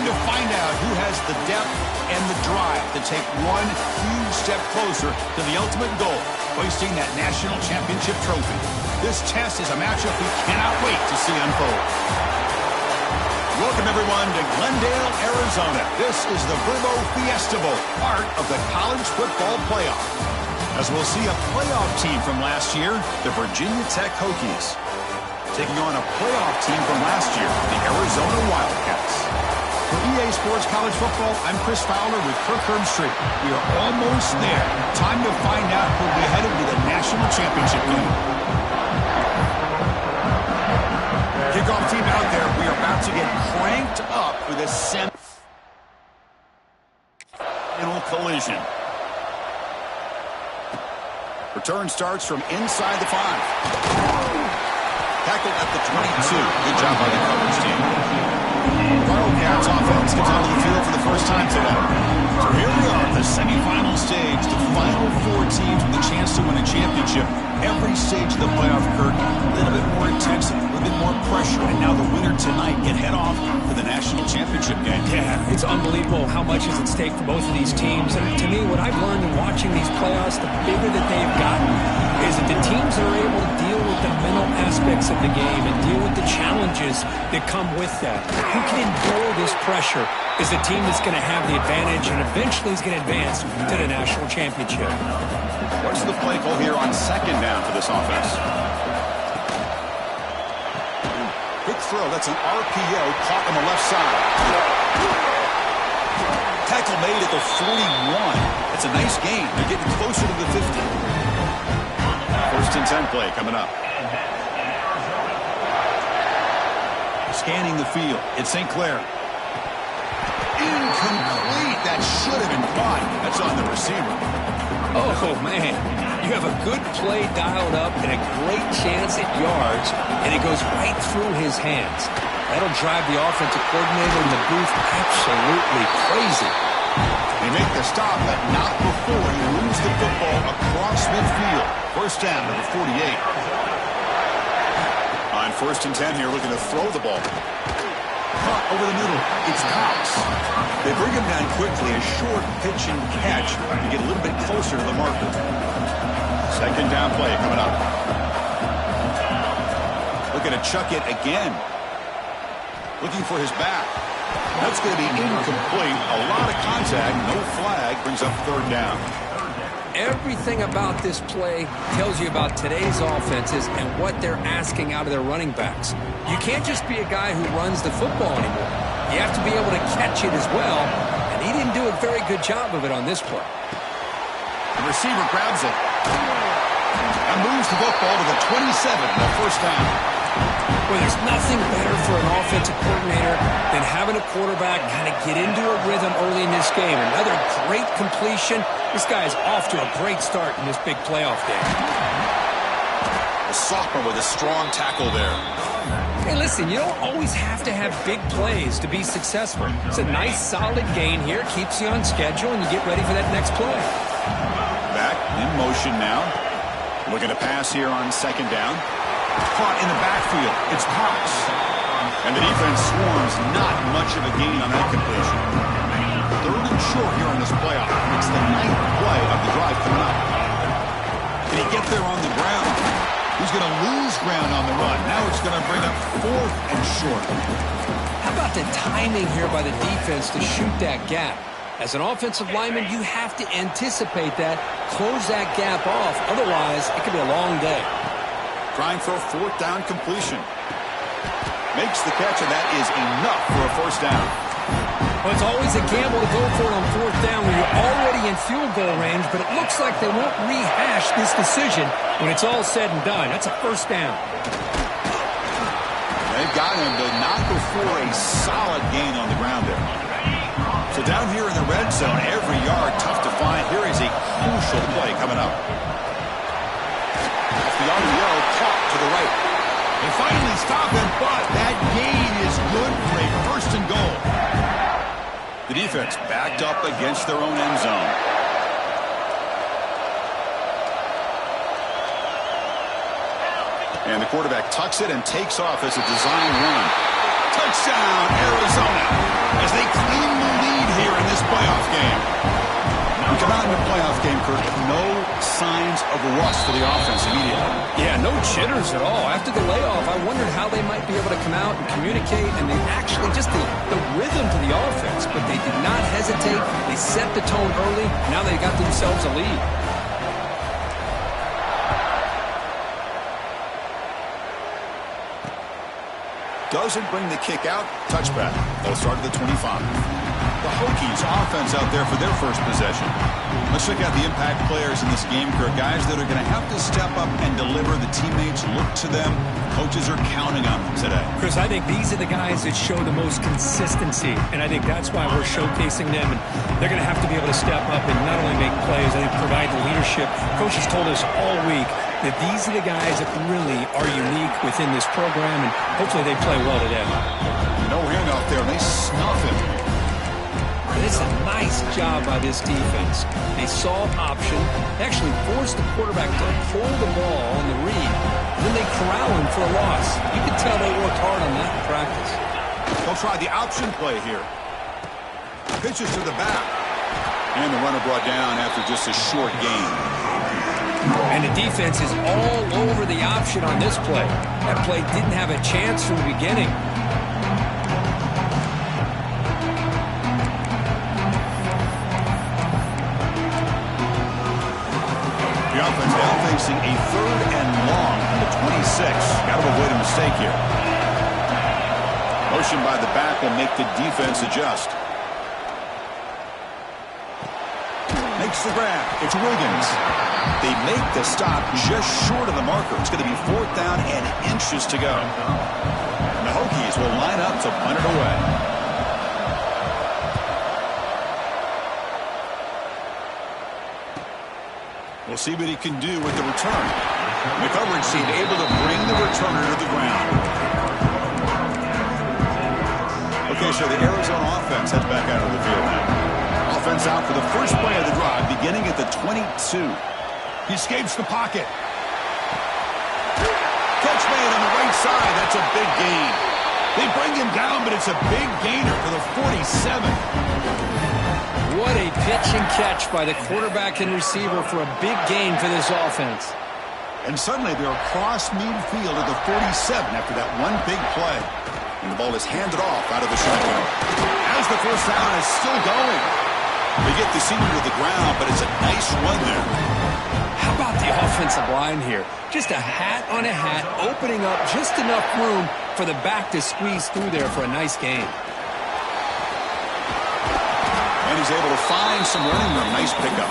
to find out who has the depth and the drive to take one huge step closer to the ultimate goal, hoisting that national championship trophy. This test is a matchup we cannot wait to see unfold. Welcome, everyone, to Glendale, Arizona. This is the Verbo Fiesta Bowl, part of the college football playoff. As we'll see a playoff team from last year, the Virginia Tech Hokies, taking on a playoff team from last year, the Arizona Wildcats. For EA Sports College Football, I'm Chris Fowler with Kirk Herbstreit. We are almost there. Time to find out who will be headed to the national championship game. Kickoff team out there. We are about to get cranked up for this semifinal collision. Return starts from inside the 5. Tackled at the 22. Good job by the coverage team. Wildcats offense comes onto the field for the first time today. So here we are at the semifinal stage. The final 4 teams with a chance to win a championship. Every stage of the playoff, Kirk, a little bit more intensity, a little bit more pressure. And now the winner tonight can head off to the national championship game. Yeah, it's unbelievable how much is at stake for both of these teams. And to me, what I've learned in watching these playoffs, the bigger that they've gotten, is that the teams that are able to deal with the mental aspects of the game and deal with the challenges that come with that, who can endure this pressure, is the team that's going to have the advantage and eventually is going to advance to the national championship. What's the play call here on second down for this offense? Quick throw. That's an RPO caught on the left side. Tackle made at the 41. That's a nice gain. They're getting closer to the 50. First and 10 play coming up. Scanning the field. It's St. Clair. Incomplete. That should have been caught. That's on the receiver. Oh, man. You have a good play dialed up and a great chance at yards, and it goes right through his hands. That'll drive the offensive coordinator in the booth absolutely crazy. They make the stop, but not before he moves the football across midfield. First down to the 48. On first and 10 here, looking to throw the ball. Caught over the middle. It's Cox. They bring him down quickly. A short pitch and catch to get a little bit closer to the marker. Second down play coming up. Looking to chuck it again. Looking for his back. That's going to be incomplete. A lot of contact. No flag. Brings up third down. Everything about this play tells you about today's offenses and what they're asking out of their running backs. You can't just be a guy who runs the football anymore. You have to be able to catch it as well, and he didn't do a very good job of it on this play. The receiver grabs it and moves the football to the 27, the first down. Well, there's nothing better for an offensive coordinator than having a quarterback kind of get into a rhythm early in this game. Another great completion. This guy is off to a great start in this big playoff game. A sophomore with a strong tackle there. Hey, listen, you don't always have to have big plays to be successful. It's a nice, solid gain here. Keeps you on schedule, and you get ready for that next play. Back in motion now. Looking to pass here on second down. Caught in the backfield. It's Cox. And the defense swarms. Not much of a gain on that completion. Third and short here on this playoff. It's the 9th play of the drive coming up. Can he get there on the ground? He's going to lose ground on the run. Now it's going to bring up fourth and short. How about the timing here by the defense to shoot that gap? As an offensive lineman, you have to anticipate that, close that gap off. Otherwise, it could be a long day. Trying for a fourth down completion. Makes the catch, and that is enough for a first down. Well, it's always a gamble to go for it on fourth down when you're already in field goal range, but it looks like they won't rehash this decision when it's all said and done. That's a first down. They've got him, but not before a solid gain on the ground there. So down here in the red zone, every yard tough to find. Here is a crucial play coming up. Off the RPO, caught to the right. They finally stop him, but that gain is good for a first and goal. The defense backed up against their own end zone. And the quarterback tucks it and takes off as a design run. Touchdown, Arizona, as they in the playoff game, Kirk, no signs of rust for the offense immediately. Yeah, no jitters at all. After the layoff, I wondered how they might be able to come out and communicate, and they actually just the rhythm to the offense, but they did not hesitate. They set the tone early. Now they got themselves a lead. Doesn't bring the kick out. Touchback. They'll start at the 25. The Hokies offense out there for their first possession. Let's check out the impact players in this game, Kirk. Guys that are going to have to step up and deliver. The teammates look to them. Coaches are counting on them today. Chris, I think these are the guys that show the most consistency, and I think that's why we're showcasing them. And they're going to have to be able to step up and not only make plays, I think provide the leadership. Coaches told us all week that these are the guys that really are unique within this program, and hopefully they play well today. No handoff there. They snuff him. It's a nice job by this defense. They saw option, actually forced the quarterback to pull the ball on the read, and then they corral him for a loss. You can tell they worked hard on that in practice. They'll try the option play here. Pitches to the back. And the runner brought down after just a short gain. And the defense is all over the option on this play. That play didn't have a chance from the beginning. The offense now facing a 3rd and long from the 26. Got to avoid a mistake here. Motion by the back will make the defense adjust. Makes the grab. It's Wiggins. They make the stop just short of the marker. It's going to be 4th down and inches to go. And the Hokies will line up to punt it away. We'll see what he can do with the return. The coverage team able to bring the returner to the ground. Okay, so the Arizona offense heads back out of the field now. Offense out for the first play of the drive, beginning at the 22. He escapes the pocket. Catch made on the right side. That's a big gain. They bring him down, but it's a big gainer for the 47. What a pitch and catch by the quarterback and receiver for a big gain for this offense. And suddenly they're across midfield at the 47 after that one big play. And the ball is handed off out of the shotgun. As the first down is still going. They get the senior to the ground, but it's a nice run there. How about the offensive line here? Just a hat on a hat, opening up just enough room for the back to squeeze through there for a nice gain. And he's able to find some running room. Nice pickup.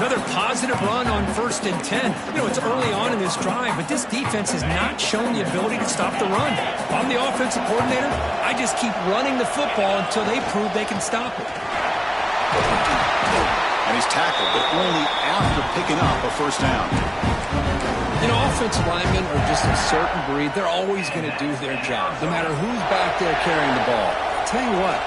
Another positive run on 1st and 10. You know, it's early on in this drive, but this defense has not shown the ability to stop the run. If I'm the offensive coordinator, I just keep running the football until they prove they can stop it. And he's tackled, but only after picking up a first down. You know, offensive linemen are just a certain breed. They're always going to do their job, no matter who's back there carrying the ball. I'll tell you what,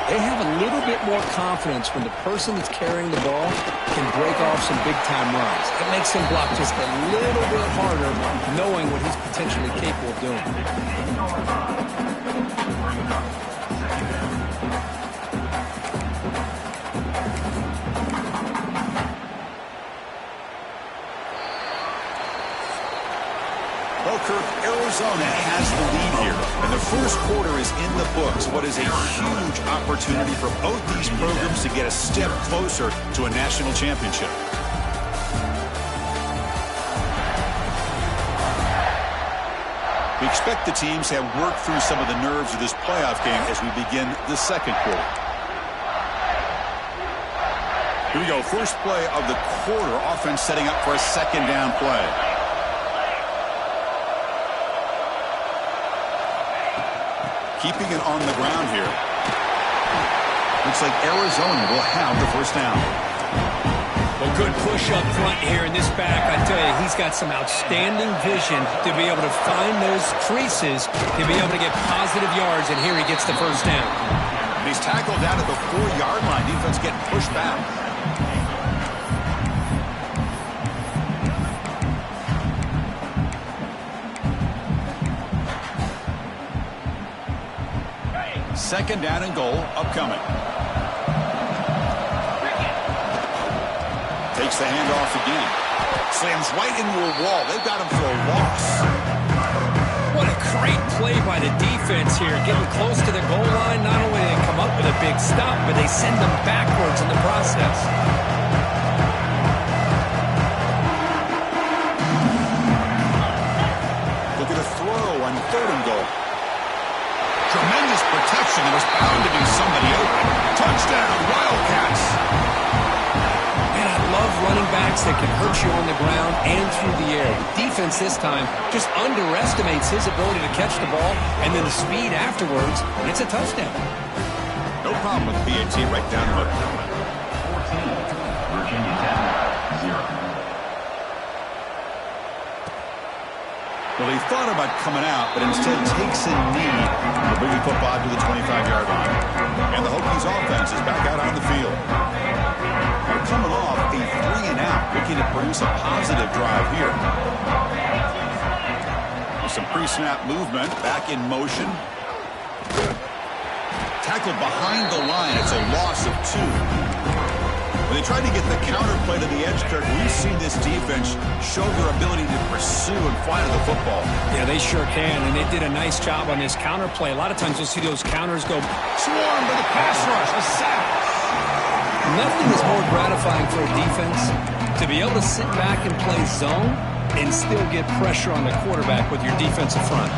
they have a little bit more confidence when the person that's carrying the ball can break off some big-time runs. It makes them block just a little bit harder, knowing what he's potentially capable of doing. Arizona has the lead here, and the first quarter is in the books. What is a huge opportunity for both these programs to get a step closer to a national championship. We expect the teams to have worked through some of the nerves of this playoff game as we begin the second quarter. Here we go, first play of the quarter. Offense setting up for a 2nd down play. Keeping it on the ground here. Looks like Arizona will have the first down. Well, good push up front here in this back. I tell you, he's got some outstanding vision to be able to find those creases, to be able to get positive yards, and here he gets the first down. And he's tackled down at the 4-yard line. Defense getting pushed back. Second down and goal upcoming. Takes the handoff again. Slams right into a wall. They've got him for a loss. What a great play by the defense here. Getting close to the goal line. Not only do they come up with a big stop, but they send them backwards in the process. Look at a throw on 3rd and goal. Tremendous protection. There was bound to be somebody open. Touchdown, Wildcats. Man, I love running backs that can hurt you on the ground and through the air. The defense this time just underestimates his ability to catch the ball, and then the speed afterwards, and it's a touchdown. No problem with PAT right down the middle. 14, Virginia Tech, 0. Well, he thought about coming out, but instead takes a knee to bring the football to the 25-yard line. And the Hokies offense is back out on the field. They're coming off a 3-and-out, looking to produce a positive drive here. With some pre-snap movement, back in motion. Tackled behind the line. It's a loss of 2. When they tried to get the counter play to the edge, Kirk, we've seen this defense show their ability to pursue and fly to the football. Yeah, they sure can, and they did a nice job on this counter play. A lot of times you'll see those counters go Swarm by the pass rush, a sack. Nothing is more gratifying for a defense to be able to sit back and play zone and still get pressure on the quarterback with your defensive front.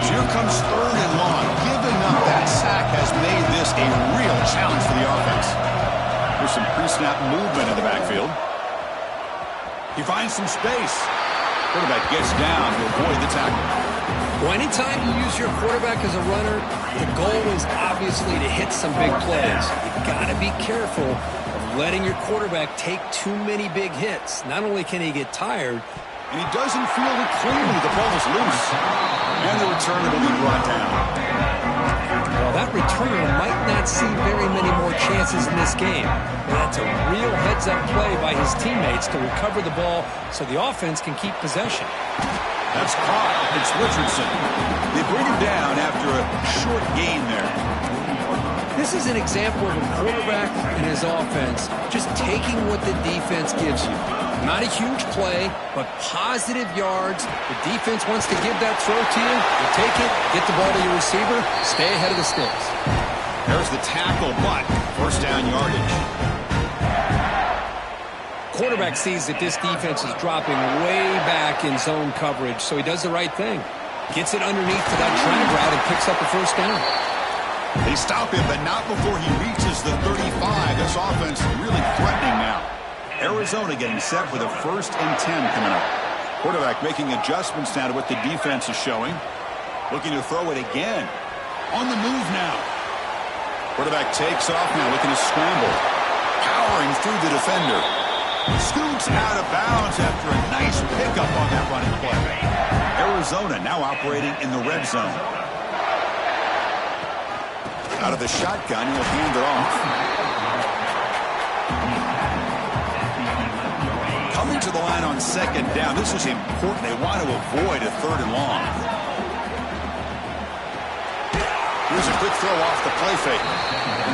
So here comes 3rd and long. Giving up that sack has made this a real challenge for the offense. There's some pre-snap movement in the backfield. He finds some space. Quarterback gets down to avoid the tackle. Well, anytime you use your quarterback as a runner, the goal is obviously to hit some big plays. You've got to be careful of letting your quarterback take too many big hits. Not only can he get tired, and he doesn't feel it cleanly. The ball is loose. And the returner will be brought down. Well, that returner might not see very many more chances in this game. But that's a real heads-up play by his teammates to recover the ball so the offense can keep possession. That's caught. It's Richardson. They bring him down after a short gain there. This is an example of a quarterback and his offense just taking what the defense gives you. Not a huge play, but positive yards. The defense wants to give that throw to you. You take it, get the ball to your receiver, stay ahead of the sticks. There's the tackle, but first down yardage. Quarterback sees that this defense is dropping way back in zone coverage, so he does the right thing. Gets it underneath to that drag route and picks up a first down. They stop him, but not before he reaches the 35. This offense really threatening now. Arizona getting set with a 1st and 10 coming up. Quarterback making adjustments now to what the defense is showing. Looking to throw it again. On the move now. Quarterback takes off now, looking to scramble. Powering through the defender. Scoots out of bounds after a nice pickup on that running play. Arizona now operating in the red zone. Out of the shotgun, he'll hand it off. Coming to the line on 2nd down. This is important. They want to avoid a 3rd and long. Here's a quick throw off the play fake.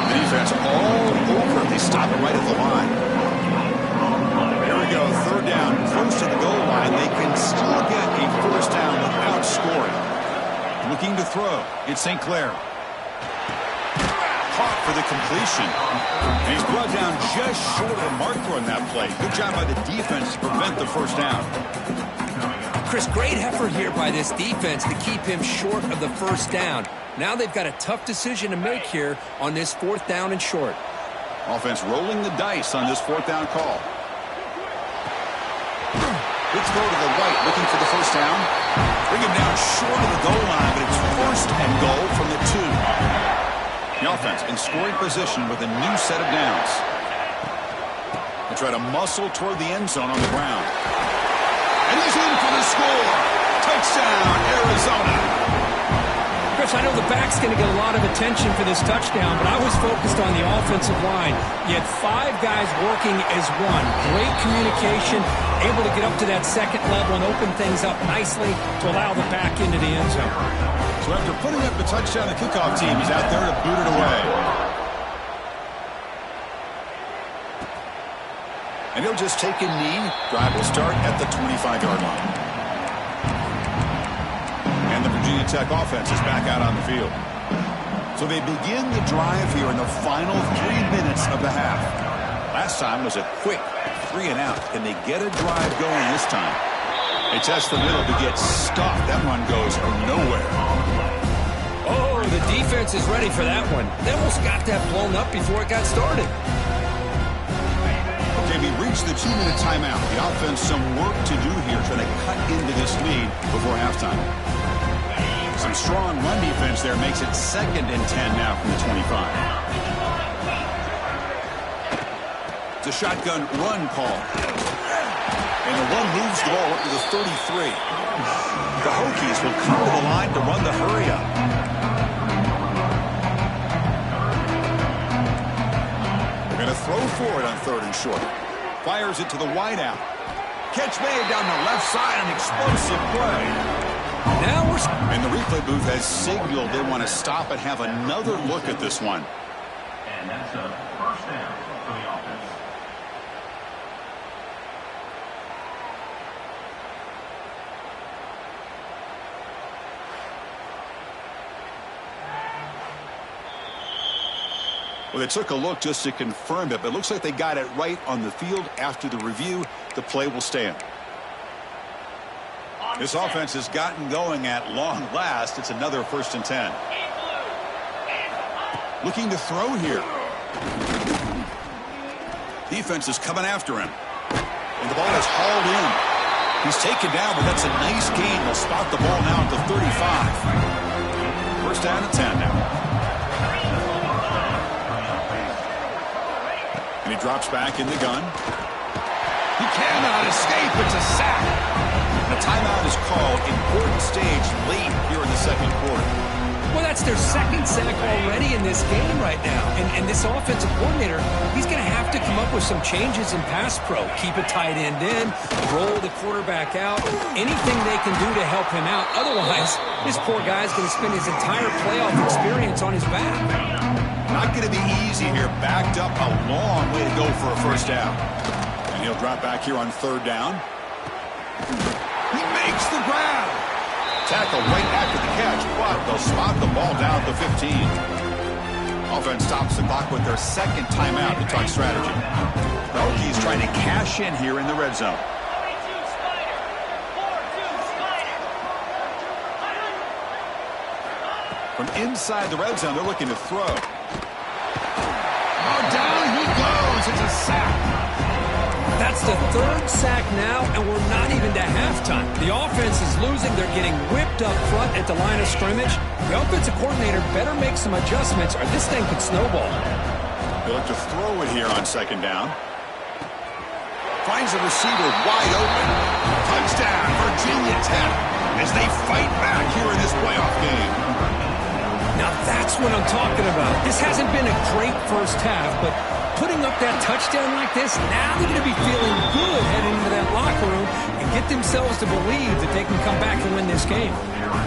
The defense all over. They stop it right at the line. Here we go. 3rd down. Close to the goal line. They can still get a first down without scoring. Looking to throw. It's St. Clair. Caught for the completion. And he's brought down just short of the marker on that play. Good job by the defense to prevent the first down. Chris, great effort here by this defense to keep him short of the first down. Now they've got a tough decision to make here on this 4th down and short. Offense rolling the dice on this 4th down call. Good throw to the right, looking for the first down. Bring him down short of the goal line, but it's 1st and goal from the 2. The offense in scoring position with a new set of downs. They try to muscle toward the end zone on the ground. And he's in for the score. Touchdown, Arizona. Chris, I know the backs That's going to get a lot of attention for this touchdown, but I was focused on the offensive line. You had 5 guys working as one. Great communication, able to get up to that second level and open things up nicely to allow the back into the end zone. So after putting up the touchdown, the kickoff team is out there to boot it away. And he'll just take a knee. Drive will start at the 25-yard line. And the Virginia Tech offense is back out on the field. So they begin the drive here in the final 3 minutes of the half. Last time was a quick 3 and out. Can they get a drive going this time? They test the middle to get stuffed. That one goes nowhere. Oh, the defense is ready for that one. They almost got that blown up before it got started. Okay, we reached the 2-minute timeout. The offense some work to do here, trying to cut into this lead before halftime. Some strong run defense there makes it 2nd and 10 now from the 25. It's a shotgun run call. And the run moves the ball up to the 33. The Hokies will come to the line to run the hurry up. They're going to throw for it on 3rd and short. Fires it to the wide out. Catch made down the left side, an explosive play. Now we're... And the replay booth has signaled they want to stop and have another look at this one. And that's a first down for the offense. Well, they took a look just to confirm it, but it looks like they got it right on the field. After the review, the play will stand. This offense has gotten going at long last. It's another 1st and 10. Looking to throw here. Defense is coming after him. And the ball is hauled in. He's taken down, but that's a nice gain. They'll spot the ball now at the 35. 1st down and 10 now. And he drops back in the gun. He cannot escape. It's a sack. The timeout is called. Important stage late here in the 2nd quarter. Well, that's their 2nd sack already in this game right now. And this offensive coordinator, he's going to have to come up with some changes in pass pro. Keep a tight end in, roll the quarterback out, anything they can do to help him out. Otherwise, this poor guy's going to spend his entire playoff experience on his back. Not going to be easy here. Backed up a long way to go for a 1st down. And he'll drop back here on 3rd down. He makes the grab. Tackle right after the catch, but they'll spot the ball down at the 15. Offense stops the clock with their 2nd timeout to talk strategy. The Hokies trying to cash in here in the red zone. From inside the red zone, they're looking to throw. Oh, down he goes. It's a sack. That's the 3rd sack now, and we're not even to halftime. The offense is losing. They're getting whipped up front at the line of scrimmage. The offensive coordinator better make some adjustments, or this thing could snowball. They look to throw it here on 2nd down. Finds a receiver wide open. Touchdown, Virginia Tech, as they fight back here in this playoff game. Now that's what I'm talking about. This hasn't been a great 1st half, but putting up that touchdown like this, now they're going to be feeling good heading into that locker room and get themselves to believe that they can come back and win this game.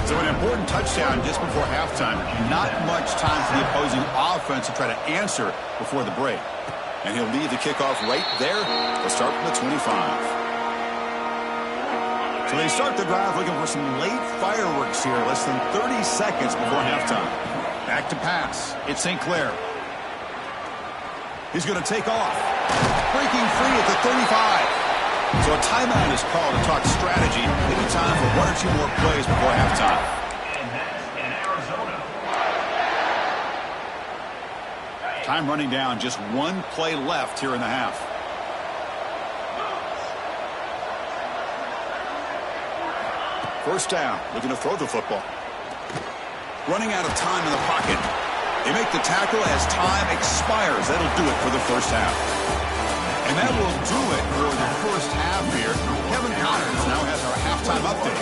So an important touchdown just before halftime. Not much time for the opposing offense to try to answer before the break. And he'll leave the kickoff right there. They'll start from the 25. So they start the drive looking for some late fireworks here, less than 30 seconds before halftime. Back to pass. It's St. Clair. He's going to take off. Breaking free at the 35. So a timeout is called to talk strategy. Maybe time for 1 or 2 more plays before halftime. And that's in Arizona. Time running down. Just 1 play left here in the half. First down. Looking to throw the football. Running out of time in the pocket. They make the tackle as time expires. That'll do it for the 1st half. And that will do it for the 1st half here. Kevin Connors now has our halftime update.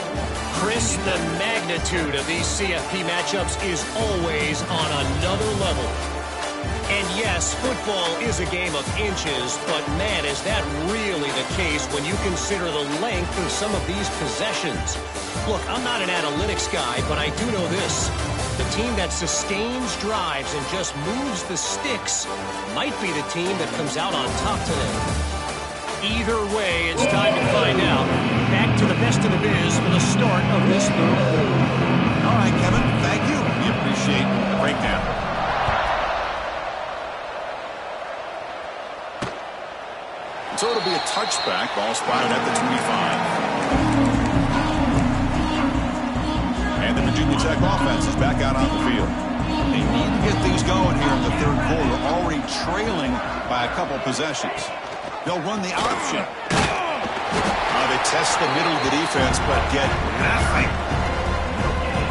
Chris, this, the magnitude of these CFP matchups is always on another level. And yes, football is a game of inches, but man, is that really the case when you consider the length of some of these possessions. Look, I'm not an analytics guy, but I do know this. The team that sustains drives and just moves the sticks might be the team that comes out on top today. Either way, it's time to find out. Back to the best of the biz for the start of this third quarter. All right, Kevin, thank you. We appreciate the breakdown. So it'll be a touchback. Ball spotted at the 25. And the Virginia Tech offense is back out on the field. They need to get things going here in the third quarter, already trailing by a couple possessions. They'll run the option. They test the middle of the defense, but get nothing.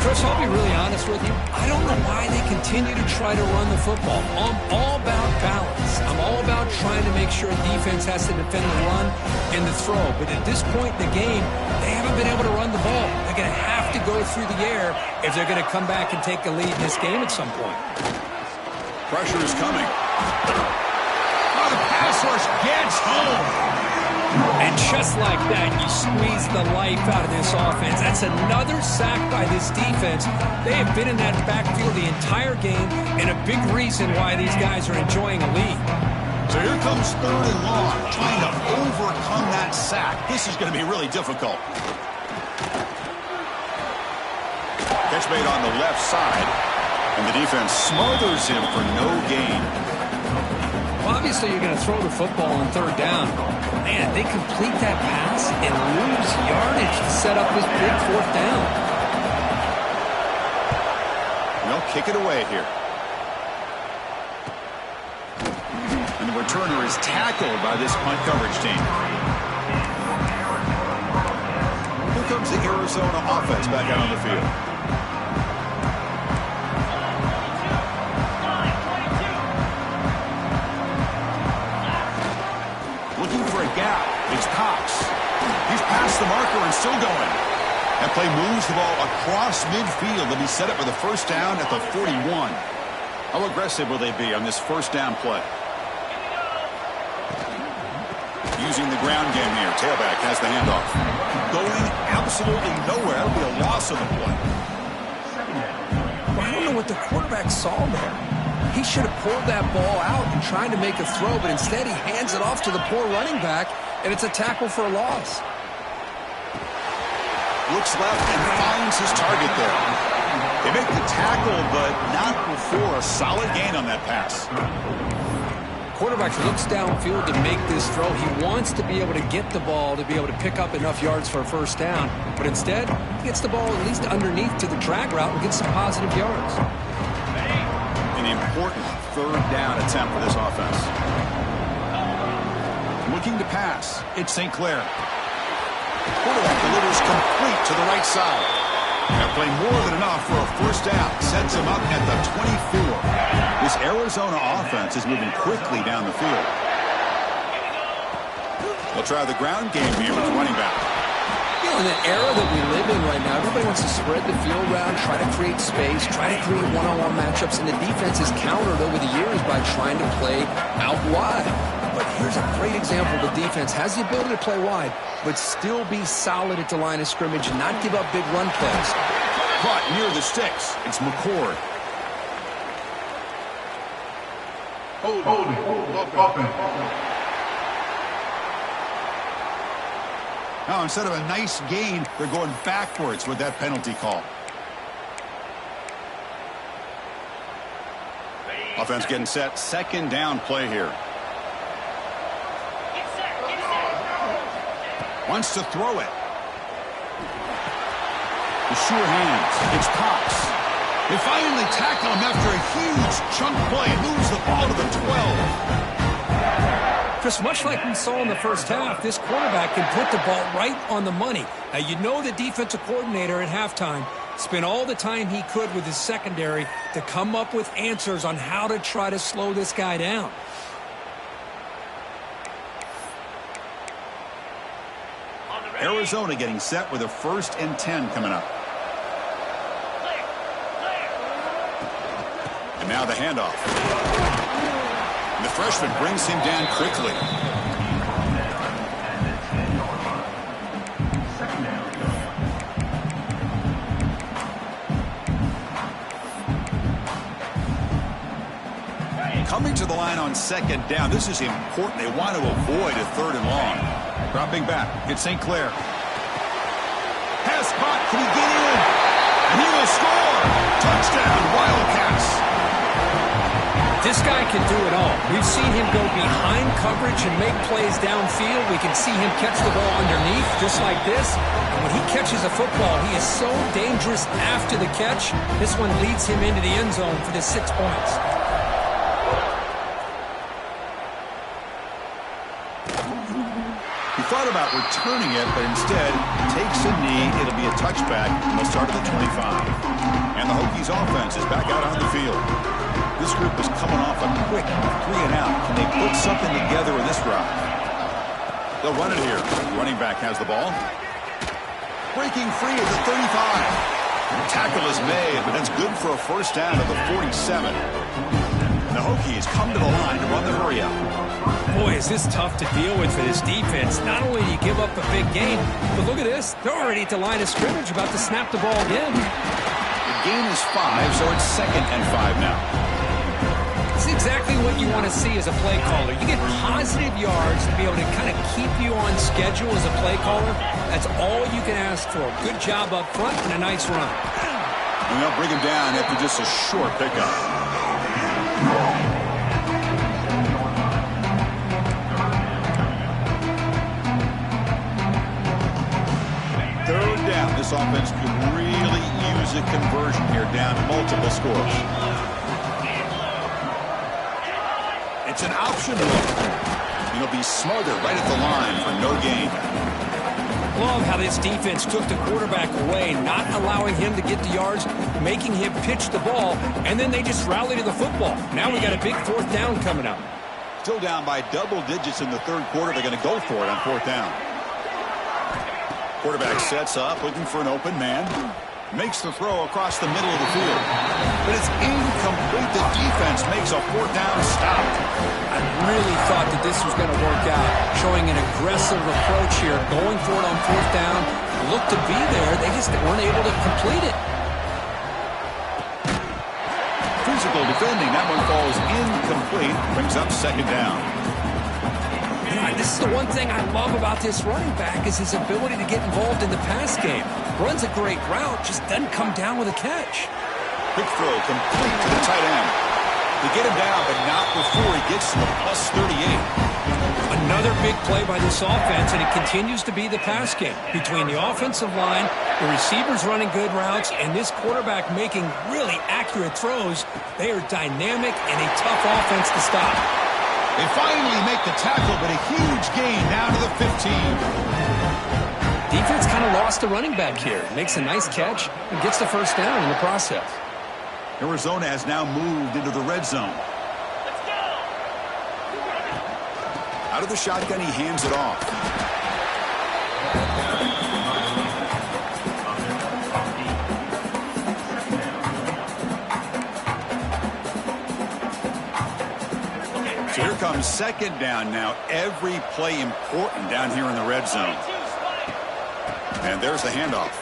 Chris, I'll be really honest with you. I don't know why they continue to try to run the football. I'm all about balance. I'm all about trying to make sure defense has to defend the run and the throw. But at this point in the game, they haven't been able to run the ball. They're going to have to go through the air if they're going to come back and take the lead in this game at some point. Pressure is coming. Oh, the pass rush gets home. And just like that, you squeeze the life out of this offense. That's another sack by this defense. They have been in that backfield the entire game, and a big reason why these guys are enjoying a lead. So here comes third and long, trying to overcome that sack. This is going to be really difficult. Catch made on the left side, and the defense smothers him for no gain. Well, obviously, you're going to throw the football on third down. Man, they complete that pass and lose yardage to set up this big fourth down. They'll kick it away here. And the returner is tackled by this punt coverage team. Here comes the Arizona offense back out on the field. Gap. It's Cox. He's past the marker and still going. That play moves the ball across midfield. They'll be set up for the first down at the 41. How aggressive will they be on this first down play? Using the ground game here. Tailback has the handoff. Going absolutely nowhere. It'll be a loss of the play. Well, I don't know what the quarterback saw there. He should have pulled that ball out and tried to make a throw, but instead he hands it off to the poor running back, and it's a tackle for a loss. Looks left and finds his target there. They make the tackle, but not before a solid gain on that pass. Quarterback looks downfield to make this throw. He wants to be able to get the ball to be able to pick up enough yards for a first down, but instead he gets the ball at least underneath to the drag route and gets some positive yards. An important third down attempt for this offense. Looking to pass. It's St. Clair. Quarterback delivers complete to the right side. That play more than enough for a first down. Sets him up at the 24. This Arizona offense is moving quickly down the field. They'll try the ground game here with running back. You know, in the era that we live in right now, everybody wants to spread the field around, try to create space, try to create one-on-one matchups, and the defense is countered over the years by trying to play out wide. But here's a great example. The defense has the ability to play wide, but still be solid at the line of scrimmage and not give up big run plays. Caught near the sticks. It's McCord. Holding. Offense. Now, instead of a nice gain, they're going backwards with that penalty call. Offense getting set. Second down play here. Wants to throw it. The sure hands. It's Cox. They finally tackle him after a huge chunk play. Moves the ball to the 12. Chris, much like we saw in the first half, this quarterback can put the ball right on the money. Now, you know the defensive coordinator at halftime spent all the time he could with his secondary to come up with answers on how to try to slow this guy down. Arizona getting set with a 1st and 10 coming up. Now the handoff. And the freshman brings him down quickly. Coming to the line on second down. This is important. They want to avoid a third and long. Dropping back. It's St. Clair. Pass caught. Can he get in? And he will score. Touchdown, Wildcats. This guy can do it all. We've seen him go behind coverage and make plays downfield. We can see him catch the ball underneath, just like this. And when he catches a football, he is so dangerous after the catch. This one leads him into the end zone for the 6 points. He thought about returning it, but instead takes a knee. It'll be a touchback. They'll start at the 25. And the Hokies offense is back out on the field. This group is coming off a quick 3-and-out. Can they put something together with this drive? They'll run it here. Running back has the ball. Breaking free at the 35. The tackle is made, but that's good for a first down at the 47. The Hokies come to the line to run the hurry up. Boy, is this tough to deal with for this defense. Not only do you give up a big gain, but look at this. They're already at the line of scrimmage, about to snap the ball again. The gain is 5, so it's 2nd and 5 now. It's exactly what you want to see as a play caller. You get positive yards to be able to kind of keep you on schedule as a play caller. That's all you can ask for. Good job up front and a nice run. And they'll bring him down after just a short pickup. Third down. This offense could really use a conversion here, down multiple scores. It's an option look. It'll be smothered right at the line for no gain. Love how this defense took the quarterback away, not allowing him to get the yards, making him pitch the ball, and then they just rally to the football. Now we got a big 4th down coming up. Still down by double digits in the 3rd quarter. They're going to go for it on 4th down. Quarterback sets up, looking for an open man. Makes the throw across the middle of the field. But it's incomplete. The defense makes a 4th down stop. I really thought that this was going to work out, showing an aggressive approach here, going for it on 4th down. Looked to be there. They just weren't able to complete it. Physical defending. That one falls incomplete. Brings up 2nd down. This is the one thing I love about this running back is his ability to get involved in the pass game. Runs a great route, just doesn't come down with a catch. Quick throw complete to the tight end. They get him down, but not before he gets to the plus 38. Another big play by this offense, and it continues to be the pass game. Between the offensive line, the receivers running good routes, and this quarterback making really accurate throws, they are dynamic and a tough offense to stop. They finally make the tackle, but a huge gain down to the 15. Defense kind of lost the running back here. Makes a nice catch and gets the 1st down in the process. Arizona has now moved into the red zone. Let's go! Out of the shotgun, he hands it off. So here comes 2nd down now. Every play important down here in the red zone. And there's the handoff.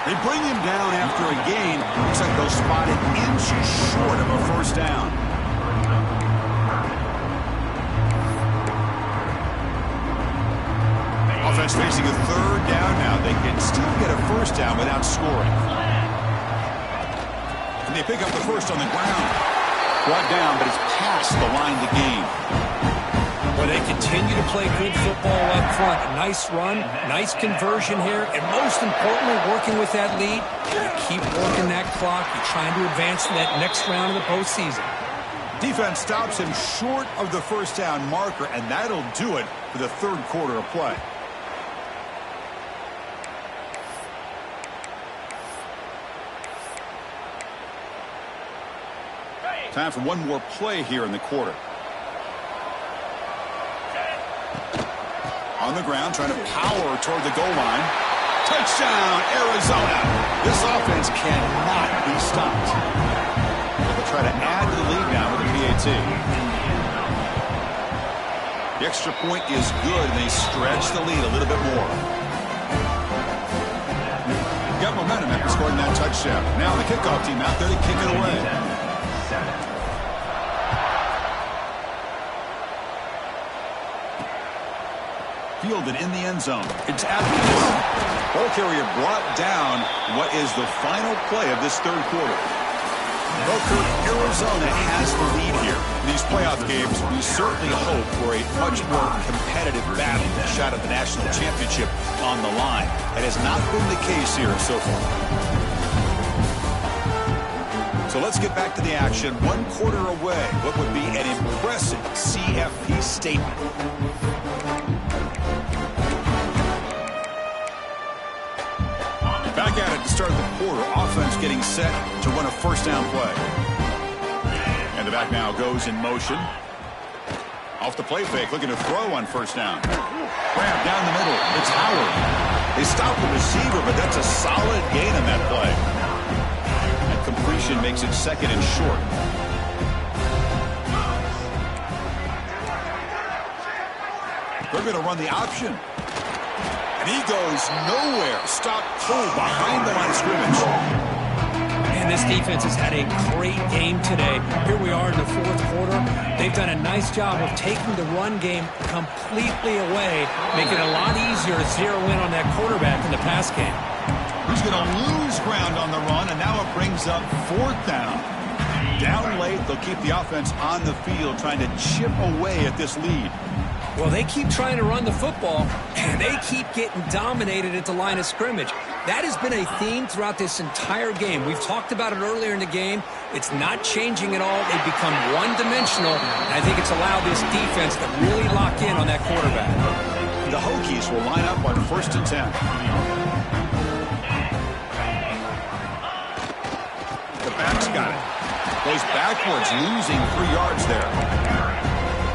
They bring him down after a gain. Looks like they'll spot an inch short of a 1st down. Offense facing a 3rd down now. They can still get a 1st down without scoring. And they pick up the 1st on the ground. Brought down, but it's past the line to gain. Well, they continue to play good football up front. A nice run, nice conversion here, and most importantly, working with that lead, you keep working that clock. You're trying to advance to that next round of the postseason. Defense stops him short of the 1st down marker, and that'll do it for the 3rd quarter of play. Time for one more play here in the quarter. On the ground, trying to power toward the goal line. Touchdown, Arizona. This offense cannot be stopped. They'll try to add to the lead now with a PAT. The extra point is good, and they stretch the lead a little bit more. Got momentum after scoring that touchdown. Now the kickoff team out there to kick it away. Fielded in the end zone. It's Atkins. Ball carrier brought down. What is the final play of this third quarter? Well, Kurt, Arizona has the lead here. In these playoff games, we certainly hope for a much more competitive battle, a shot at the national championship on the line. That has not been the case here so far. So let's get back to the action. 1 quarter away. What would be an impressive CFP statement? Back at it to start the quarter. Offense getting set to run a first down play. And the back now goes in motion. Off the play fake, looking to throw on first down. Grab down the middle. It's Howard. They stop the receiver, but that's a solid gain on that play. That completion makes it second and short. They're going to run the option. And he goes nowhere. Stop pulled behind the line of scrimmage. And this defense has had a great game today. Here we are in the fourth quarter. They've done a nice job of taking the run game completely away, making it a lot easier to zero in on that quarterback in the pass game. He's going to lose ground on the run, and now it brings up fourth down. Down late, they'll keep the offense on the field, trying to chip away at this lead. Well, they keep trying to run the football, and they keep getting dominated at the line of scrimmage. That has been a theme throughout this entire game. We've talked about it earlier in the game. It's not changing at all. They've become one-dimensional, and I think it's allowed this defense to really lock in on that quarterback. The Hokies will line up on 1st and 10. The back's got it. Goes backwards, losing 3 yards there.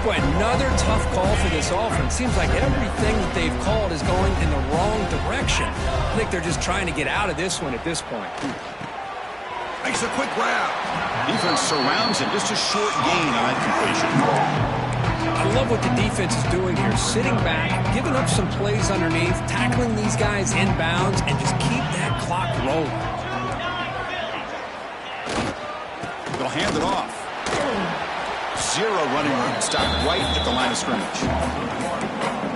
Boy, another tough call for this offense. Seems like everything that they've called is going in the wrong direction. I think they're just trying to get out of this one at this point. Makes a quick grab. Defense surrounds him. Just a short gain on that completion. I love what the defense is doing here. Sitting back, giving up some plays underneath, tackling these guys inbounds, and just keep that clock rolling. They'll hand it off. Zero running room. Stop right at the line of scrimmage.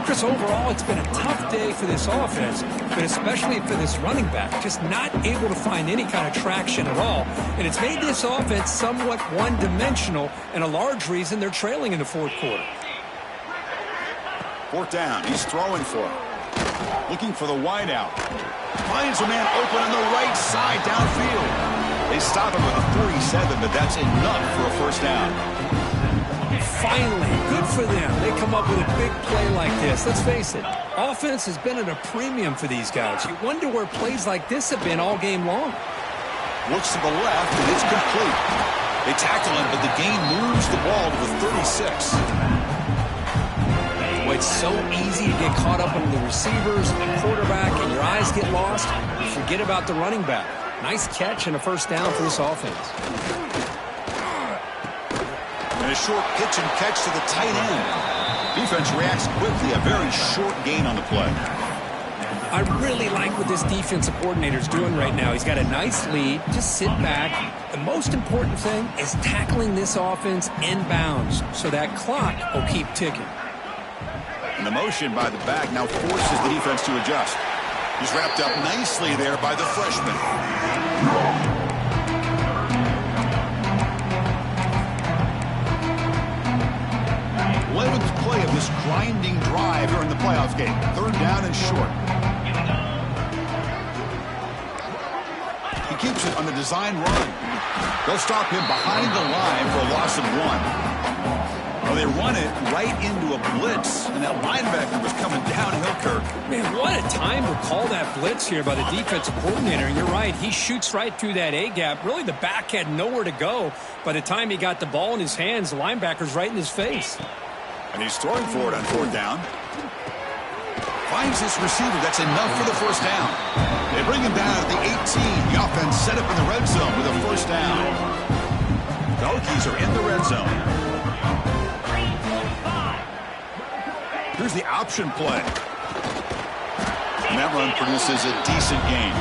Chris, overall, it's been a tough day for this offense, but especially for this running back. Just not able to find any kind of traction at all. And it's made this offense somewhat one-dimensional, and a large reason they're trailing in the fourth quarter. Fourth down. He's throwing for it. Looking for the wide out. Finds a man open on the right side downfield. They stop him with a 37, but that's enough for a first down. Finally, good for them. They come up with a big play like this. Let's face it, offense has been at a premium for these guys. You wonder where plays like this have been all game long. Looks to the left, and it's complete. They tackle him, but the gain moves the ball to the 36. Well, it's so easy to get caught up on the receivers and the quarterback, and your eyes get lost. You forget about the running back. Nice catch and a first down for this offense. And a short pitch and catch to the tight end. Defense reacts quickly. A very short gain on the play. I really like what this defensive coordinator is doing right now. He's got a nice lead. Just sit back. The most important thing is tackling this offense inbounds so that clock will keep ticking. And the motion by the back now forces the defense to adjust. He's wrapped up nicely there by the freshman. 11th play of this grinding drive here in the playoff game. 3rd down and short. He keeps it on the design run. They'll stop him behind the line for a loss of 1. Well, they run it right into a blitz, and that linebacker was coming downhill, Kirk. Man, what a time to call that blitz here by the defensive coordinator. You're right. He shoots right through that A-gap. Really, the back had nowhere to go. By the time he got the ball in his hands, the linebacker's right in his face. And he's throwing for it on 4th down. Finds this receiver. That's enough for the first down. They bring him down at the 18. The offense set up in the red zone with a first down. The Hokies are in the red zone. Here's the option play. And that run produces a decent gain.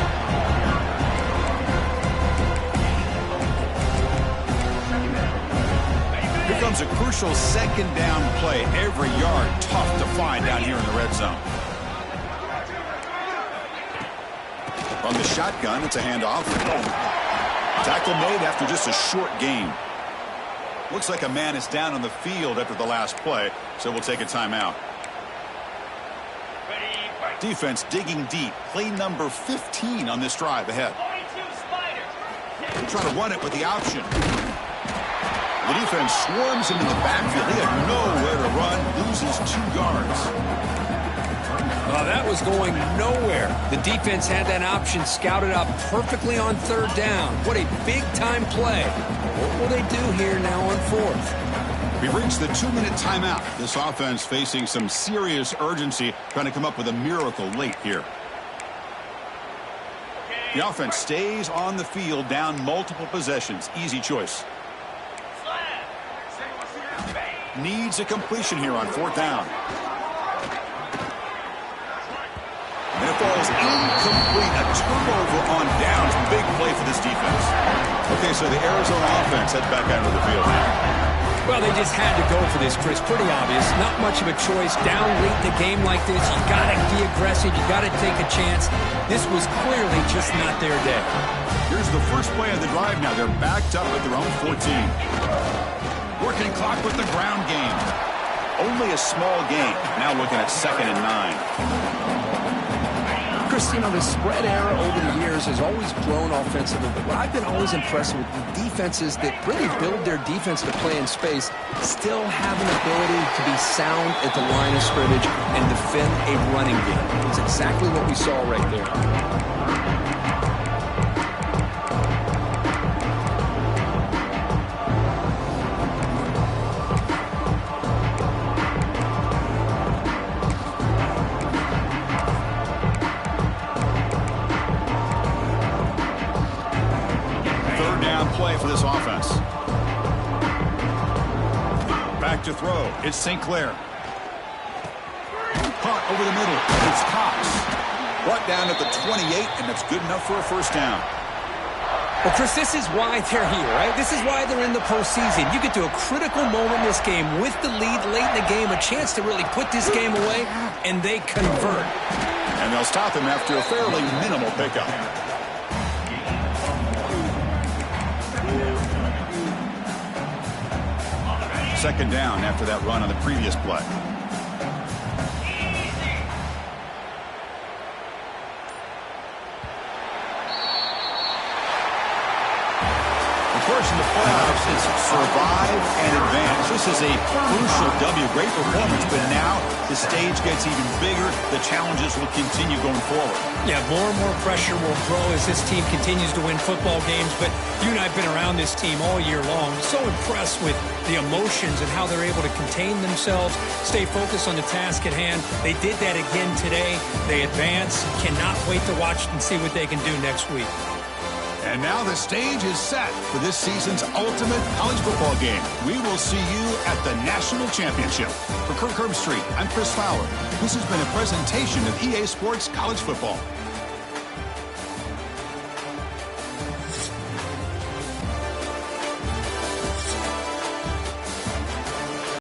Here comes a crucial second down play. Every yard tough to find down here in the red zone. On the shotgun, it's a handoff. Tackle made after just a short gain. Looks like a man is down on the field after the last play, so we'll take a timeout. Defense digging deep. Play number 15 on this drive ahead. They're trying to run it with the option. The defense swarms into the backfield. He had nowhere to run, loses 2 yards. That was going nowhere. The defense had that option scouted out perfectly on third down. What a big-time play. What will they do here now on fourth? We reached the 2-minute timeout. This offense facing some serious urgency, trying to come up with a miracle late here. The offense stays on the field, down multiple possessions. Easy choice. Needs a completion here on fourth down. And it falls incomplete. A turnover on downs. Big play for this defense. Okay, so the Arizona offense heads back out of the field now. Well, they just had to go for this, Chris. Pretty obvious. Not much of a choice. Down late in the game like this, you got to be aggressive. You got to take a chance. This was clearly just not their day. Here's the first play of the drive now. They're backed up at their own 14. Working clock with the ground game. Only a small gain. Now looking at 2nd and 9. Chris, you know, the spread era over the years has always grown offensively, but what I've been always impressed with the defenses that really build their defense to play in space still have an ability to be sound at the line of scrimmage and defend a running game. It's exactly what we saw right there. For this offense. Back to throw. It's St. Clair. Caught over the middle. It's Cox. Brought down at the 28, and that's good enough for a first down. Well, Chris, this is why they're here, right? This is why they're in the postseason. You get to a critical moment in this game with the lead late in the game, a chance to really put this game away, and they convert. And they'll stop him after a fairly minimal pickup. Second down after that run on the previous play. First in the playoffs is survive and advance. This is a crucial W. Great performance, but now the stage gets even bigger. The challenges will continue going forward. Yeah, more and more pressure will grow as this team continues to win football games, but you and I have been around this team all year long. So impressed with the emotions and how they're able to contain themselves, stay focused on the task at hand. They did that again today. They advance. Cannot wait to watch and see what they can do next week. And now the stage is set for this season's ultimate college football game. We will see you at the National Championship. For Kirk Herbstreit, I'm Chris Fowler. This has been a presentation of EA Sports College Football.